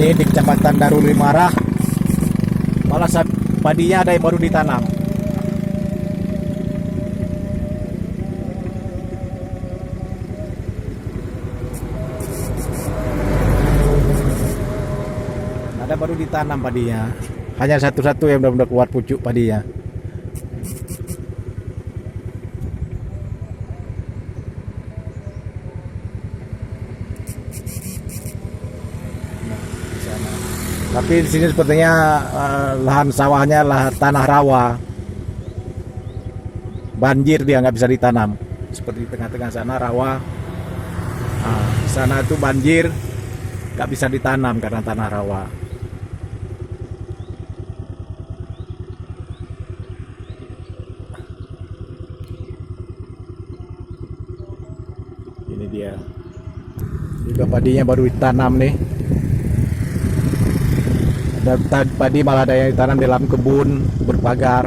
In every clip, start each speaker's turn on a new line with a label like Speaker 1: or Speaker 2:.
Speaker 1: sini di Kecamatan Darul Limarah, malah padinya ada yang baru ditanam. Ada baru ditanam padinya. Hanya satu-satu yang benar-benar keluar pucuk padinya. Tapi di sini sepertinya lahan sawahnya tanah rawa, banjir, dia nggak bisa ditanam. Seperti di tengah-tengah sana rawa, di sana itu banjir, nggak bisa ditanam karena tanah rawa. Ini dia, juga padinya baru ditanam nih. Dan padi malah ada yang ditanam dalam kebun berpagar.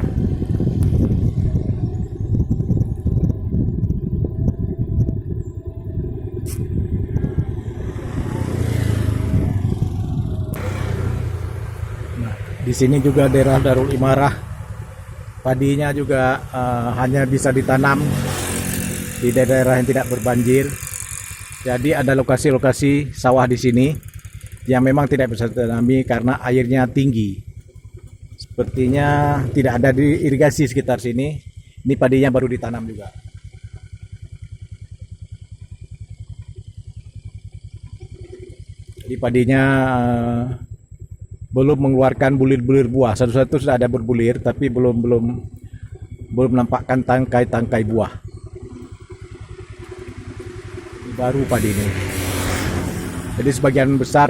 Speaker 1: Nah, di sini juga daerah Darul Limarah, padinya juga hanya bisa ditanam di daerah yang tidak berbanjir. Jadi ada lokasi-lokasi sawah di sini yang memang tidak bisa ditanami karena airnya tinggi. Sepertinya tidak ada irigasi sekitar sini. Ini padinya baru ditanam juga. Jadi padinya belum mengeluarkan bulir-bulir buah. Satu-satu sudah ada berbulir, tapi belum menampakkan tangkai-tangkai buah. Ini baru padi ini. Jadi sebagian besar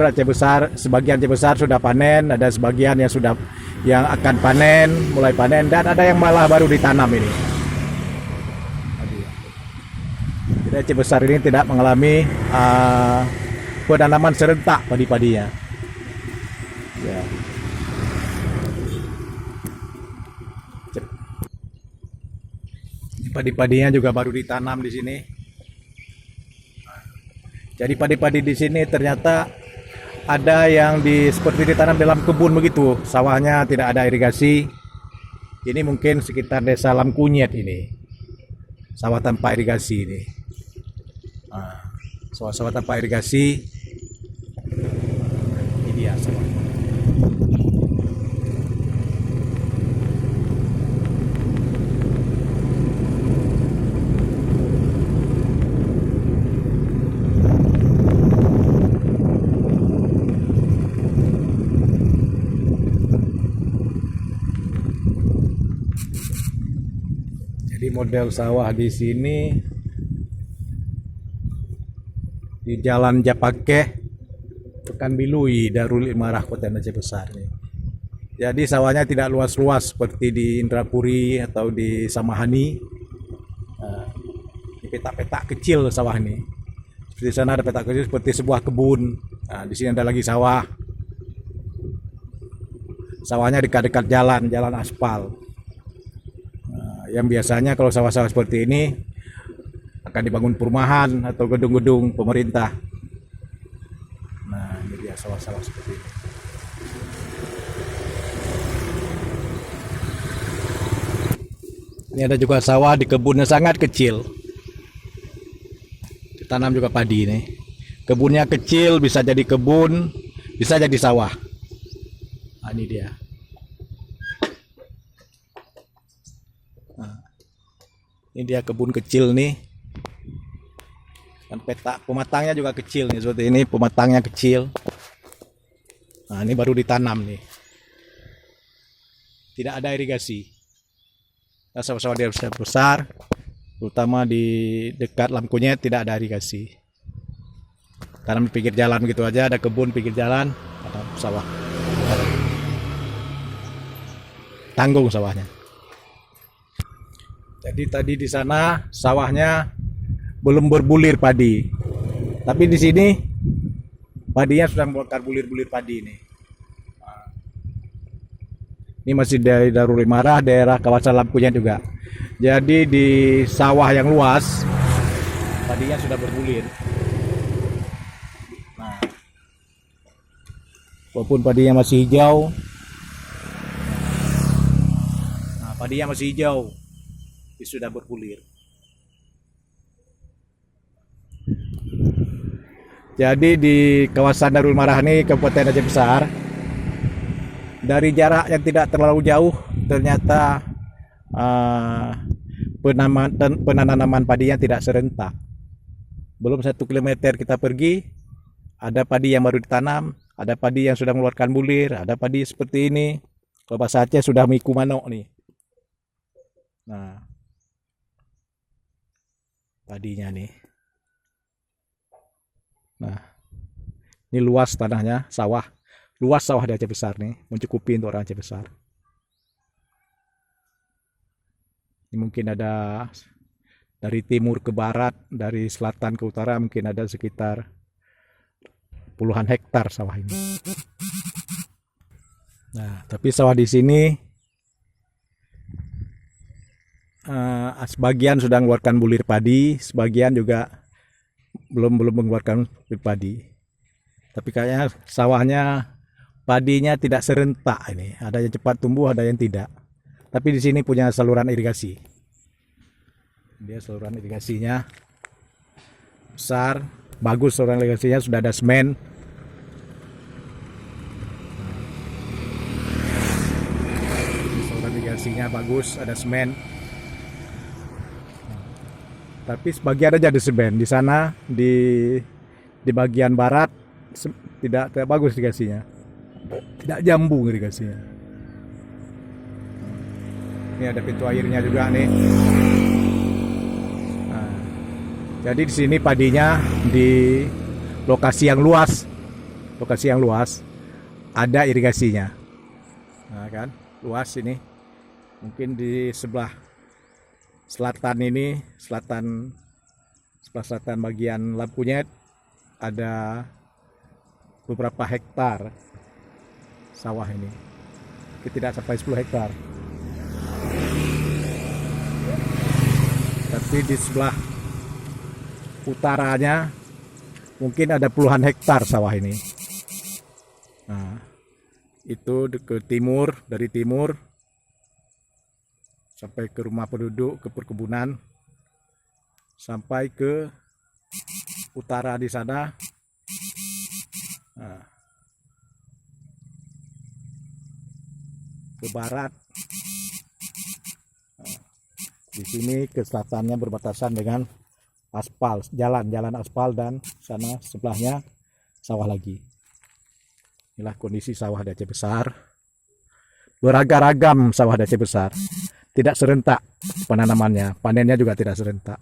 Speaker 1: sudah panen, ada sebagian yang akan panen, mulai panen, dan ada yang malah baru ditanam ini. Jadi Aceh besar ini tidak mengalami penanaman serentak padi-padinya. Ya. Padi-padinya juga baru ditanam di sini. Jadi padi-padi di sini ternyata ada yang seperti ditanam dalam kebun begitu, sawahnya tidak ada irigasi. Ini mungkin sekitar desa Lamkunyet ini, sawah tanpa irigasi ini. Sawah-sawah tanpa irigasi, ini dia sawah. Jadi model sawah di sini di Jalan Japakeh, Pekanbilui, Darul Limarah, Kota Aceh Besar nih. Jadi sawahnya tidak luas-luas seperti di Indrapuri atau di Samahani. Di petak-petak kecil sawah ini. Di sana ada petak kecil seperti sebuah kebun. Nah, di sini ada lagi sawah. Sawahnya dekat-dekat jalan aspal. Yang biasanya kalau sawah-sawah seperti ini akan dibangun perumahan atau gedung-gedung pemerintah. Nah, ini dia sawah-sawah seperti ini. Ini ada juga sawah di kebunnya sangat kecil. Ditanam juga padi ini. Kebunnya kecil, bisa jadi kebun, bisa jadi sawah. Nah, ini dia. Ini dia kebun kecil nih. Dan petak pematangnya juga kecil nih, seperti ini pematangnya kecil. Nah, ini baru ditanam nih. Tidak ada irigasi. Nah, sawah-sawah desa besar, terutama di dekat Lamkunyet tidak ada irigasi. Tanam di pinggir jalan begitu aja, ada kebun pinggir jalan, ada sawah. Tanggung sawahnya. Jadi tadi di sana sawahnya belum berbulir padi, tapi di sini padinya sudah mengeluarkan bulir-bulir padi ini. Ini masih dari Darul Limarah, daerah kawasan Lamkunyet juga. Jadi di sawah yang luas padinya sudah berbulir. Nah, walaupun padinya masih hijau. Nah, padinya masih hijau, ini sudah berbulir. Jadi di kawasan Darul Marah ini, Kabupaten Aceh Besar, dari jarak yang tidak terlalu jauh, ternyata penanaman padinya tidak serentak. Belum 1 kilometer kita pergi, ada padi yang baru ditanam, ada padi yang sudah mengeluarkan bulir, ada padi seperti ini. Kalau bahasa Aceh sudah miku manok nih. Nah, padinya nih. Nah, ini luas tanahnya, sawah. Luas sawah di Aceh Besar nih, mencukupi untuk orang Aceh Besar. Ini mungkin ada dari timur ke barat, dari selatan ke utara, mungkin ada sekitar puluhan hektar sawah ini. Nah, tapi sawah di sini sebagian sudah mengeluarkan bulir padi, sebagian juga belum mengeluarkan bulir padi. Tapi kayaknya sawahnya, padinya tidak serentak ini. Ada yang cepat tumbuh, ada yang tidak. Tapi di sini punya saluran irigasi. Dia saluran irigasinya besar, bagus saluran irigasinya, sudah ada semen. Saluran irigasinya bagus, ada semen. Tapi sebagian aja ada semen. Di sana di bagian barat tidak bagus irigasinya. Tidak jambung irigasinya. Ini ada pintu airnya juga nih. Nah, jadi di sini padinya di lokasi yang luas, ada irigasinya. Nah kan, luas ini. Mungkin di sebelah selatan ini, sebelah selatan bagian Lampunyet, ada beberapa hektar sawah ini. Tidak sampai 10 hektar. Tapi di sebelah utaranya mungkin ada puluhan hektar sawah ini. Nah, itu ke timur, dari timur sampai ke rumah penduduk, ke perkebunan, sampai ke utara di sana. Nah, ke barat. Di sini ke selatannya berbatasan dengan aspal, jalan aspal, dan sana sebelahnya sawah lagi. Inilah kondisi sawah di Aceh Besar. Beragam-ragam sawah di Aceh Besar. Tidak serentak penanamannya, panennya juga tidak serentak.